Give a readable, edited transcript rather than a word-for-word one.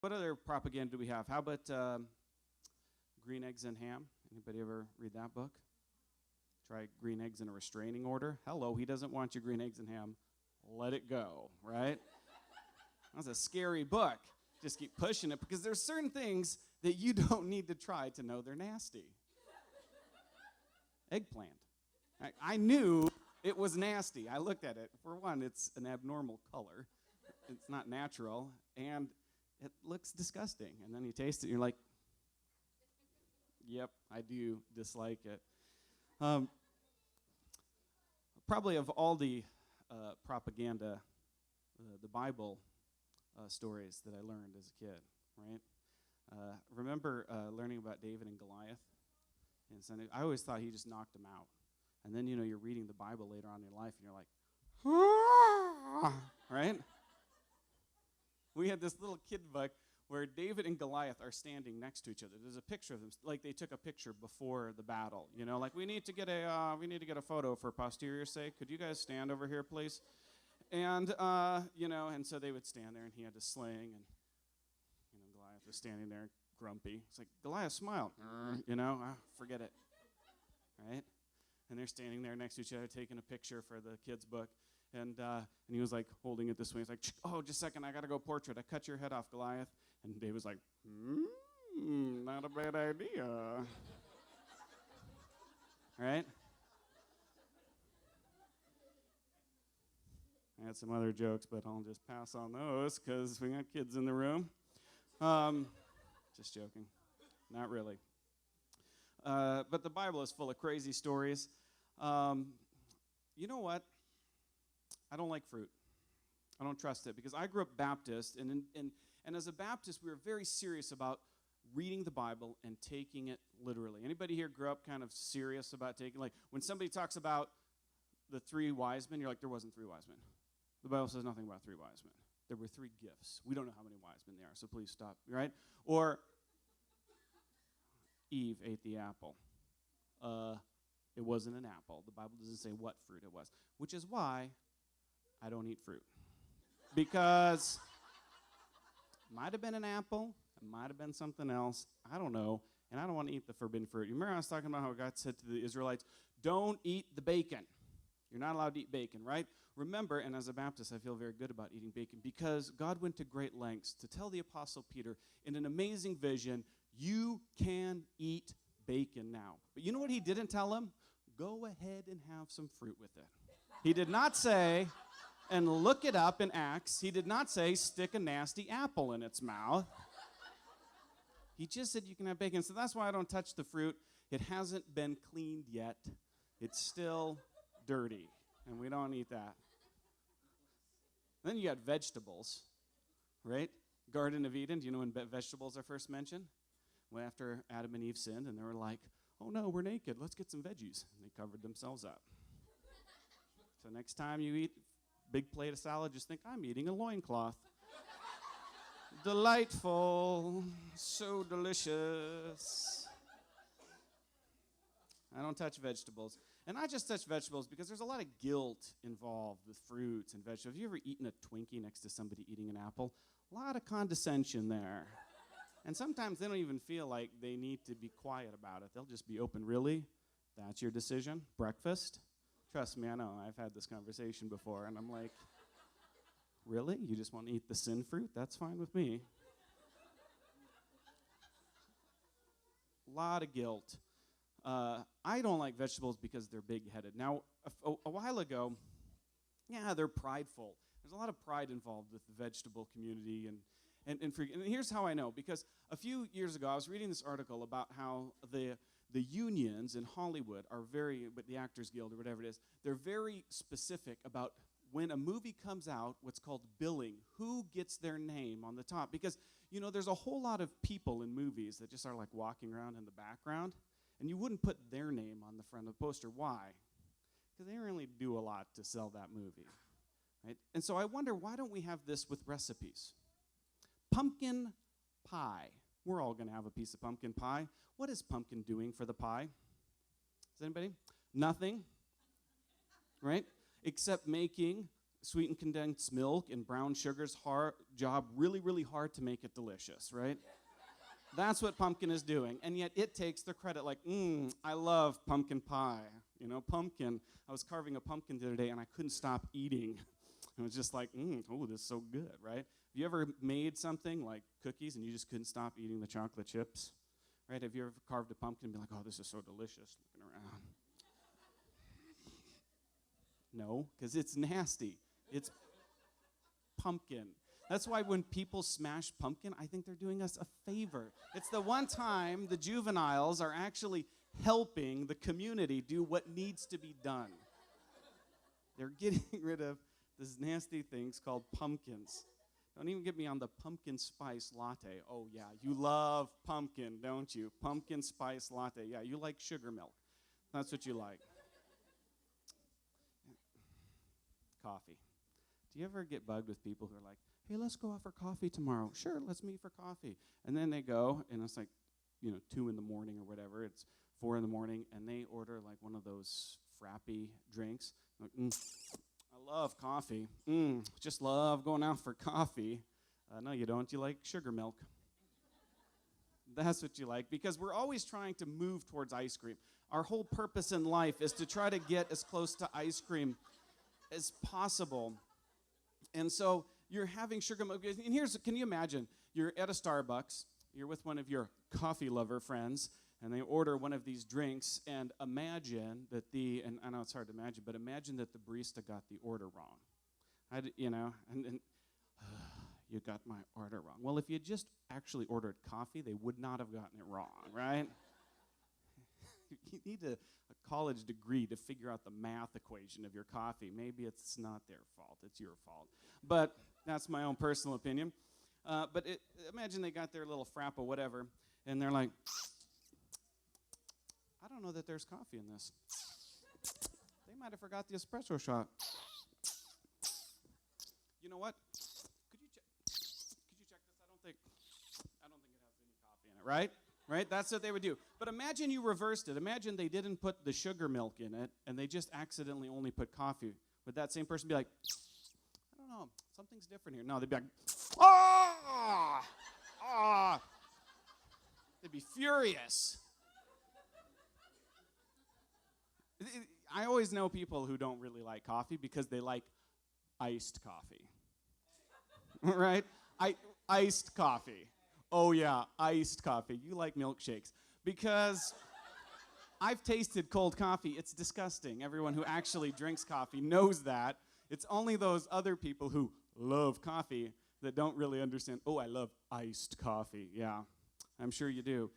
What other propaganda do we have? How about green eggs and ham? Anybody ever read that book? Try green eggs in a restraining order. Hello, he doesn't want your green eggs and ham. Let it go, right? That's a scary book. Just keep pushing it because there's certain things that you don't need to try to know they're nasty. Eggplant. I knew it was nasty. I looked at it. For one, it's an abnormal color. It's not natural, and it looks disgusting. And then you taste it, and you're like, yep, I do dislike it. Probably of all the propaganda, the Bible stories that I learned as a kid, right? Remember learning about David and Goliath? And so I always thought he just knocked him out. And then, you're reading the Bible later on in your life, and you're like, right? We had this little kid book where David and Goliath are standing next to each other. There's a picture of them, like they took a picture before the battle. Like we need to get a photo for posterior's sake. Could you guys stand over here, please? And and so they would stand there, and he had a sling, and Goliath was standing there, grumpy. It's like, Goliath, smile. Forget it, right? And they're standing there next to each other, taking a picture for the kids' book. And he was like holding it this way. He's like, oh, just a second, I got to go portrait. I cut your head off, Goliath. And Dave was like, not a bad idea. Right? I had some other jokes, but I'll just pass on those because we got kids in the room. Just joking. Not really. But the Bible is full of crazy stories. You know what? I don't like fruit. I don't trust it because I grew up Baptist, and as a Baptist, we were very serious about reading the Bible and taking it literally. Anybody here grew up kind of serious about taking, like, when somebody talks about the 3 wise men, you're like, there wasn't 3 wise men. The Bible says nothing about 3 wise men. There were 3 gifts. We don't know how many wise men there are, so please stop, right? Or Eve ate the apple. It wasn't an apple. The Bible doesn't say what fruit it was, which is why I don't eat fruit. Because it might have been an apple, it might have been something else, I don't know, and I don't want to eat the forbidden fruit. You remember I was talking about how God said to the Israelites, don't eat the bacon. You're not allowed to eat bacon, right? Remember, and as a Baptist, I feel very good about eating bacon because God went to great lengths to tell the Apostle Peter in an amazing vision, you can eat bacon now. But you know what he didn't tell him? Go ahead and have some fruit with it. He did not say, and look it up in Acts. He did not say, stick a nasty apple in its mouth. He just said you can have bacon. So that's why I don't touch the fruit. It hasn't been cleaned yet. It's still dirty, and we don't eat that. Then you got vegetables, right? Garden of Eden, do you know when vegetables are first mentioned? Well, after Adam and Eve sinned, and they were like, oh no, we're naked, let's get some veggies. And they covered themselves up. So next time you eat a big plate of salad, just think, I'm eating a loincloth. Delightful, so delicious. I don't touch vegetables. And I just touch vegetables because there's a lot of guilt involved with fruits and vegetables. Have you ever eaten a Twinkie next to somebody eating an apple? A lot of condescension there. And sometimes they don't even feel like they need to be quiet about it. They'll just be open. Really? That's your decision? Breakfast? Trust me, I know. I've had this conversation before, and I'm like, really? You just want to eat the sin fruit? That's fine with me. A lot of guilt. I don't like vegetables because they're big-headed. Now, a while ago, yeah, they're prideful. There's a lot of pride involved with the vegetable community, and here's how I know. Because a few years ago, I was reading this article about how the unions in Hollywood are but the Actors Guild or whatever it is, they're very specific about when a movie comes out, what's called billing, who gets their name on the top. Because, there's a whole lot of people in movies that just are like walking around in the background, and you wouldn't put their name on the front of the poster. Why? Because they didn't really do a lot to sell that movie, right? And so I wonder, why don't we have this with recipes? Pumpkin pie. We're all going to have a piece of pumpkin pie. What is pumpkin doing for the pie? Does anybody? Nothing, right? Except making sweetened condensed milk and brown sugar's job really, really hard to make it delicious, right? That's what pumpkin is doing, and yet it takes the credit like, I love pumpkin pie. You know, pumpkin. I was carving a pumpkin the other day, and I couldn't stop eating. It was just like, oh, this is so good, right? Have you ever made something like cookies, and you just couldn't stop eating the chocolate chips? Right? Have you ever carved a pumpkin and be like, oh, this is so delicious, looking around? No, because it's nasty. It's pumpkin. That's why when people smash pumpkin, I think they're doing us a favor. It's the one time the juveniles are actually helping the community do what needs to be done. They're getting rid of these nasty things called pumpkins. Don't even get me on the pumpkin spice latte. Oh, yeah, you love pumpkin, don't you? Pumpkin spice latte. Yeah, you like sugar milk. That's what you like. Coffee. Do you ever get bugged with people who are like, hey, let's go out for coffee tomorrow? Sure, let's meet for coffee. And then they go, and it's like, 2 in the morning or whatever. It's 4 in the morning, and they order like one of those frappy drinks. Like, I love coffee. Just love going out for coffee. No, you don't. You like sugar milk. That's what you like, because we're always trying to move towards ice cream. Our whole purpose in life is to try to get as close to ice cream as possible. And so you're having sugar milk. And can you imagine, you're at a Starbucks, you're with one of your coffee lover friends, and they order one of these drinks, and imagine that and I know it's hard to imagine, but imagine that the barista got the order wrong. And you got my order wrong. Well, if you just actually ordered coffee, they would not have gotten it wrong, right? You need a college degree to figure out the math equation of your coffee. Maybe it's not their fault, it's your fault. But that's my own personal opinion. Imagine they got their little frappa, whatever, and they're like, I don't know that there's coffee in this. They might have forgot the espresso shot. You know what? Could you check this? I don't think it has any coffee in it, right? Right? That's what they would do. But imagine you reversed it. Imagine they didn't put the sugar milk in it, and they just accidentally only put coffee. Would that same person be like, I don't know, something's different here? No, they'd be like, They'd be furious. I always know people who don't really like coffee because they like iced coffee. Right? Iced coffee. Oh, yeah, iced coffee. You like milkshakes. Because I've tasted cold coffee. It's disgusting. Everyone who actually drinks coffee knows that. It's only those other people who love coffee that don't really understand, oh, I love iced coffee. Yeah, I'm sure you do.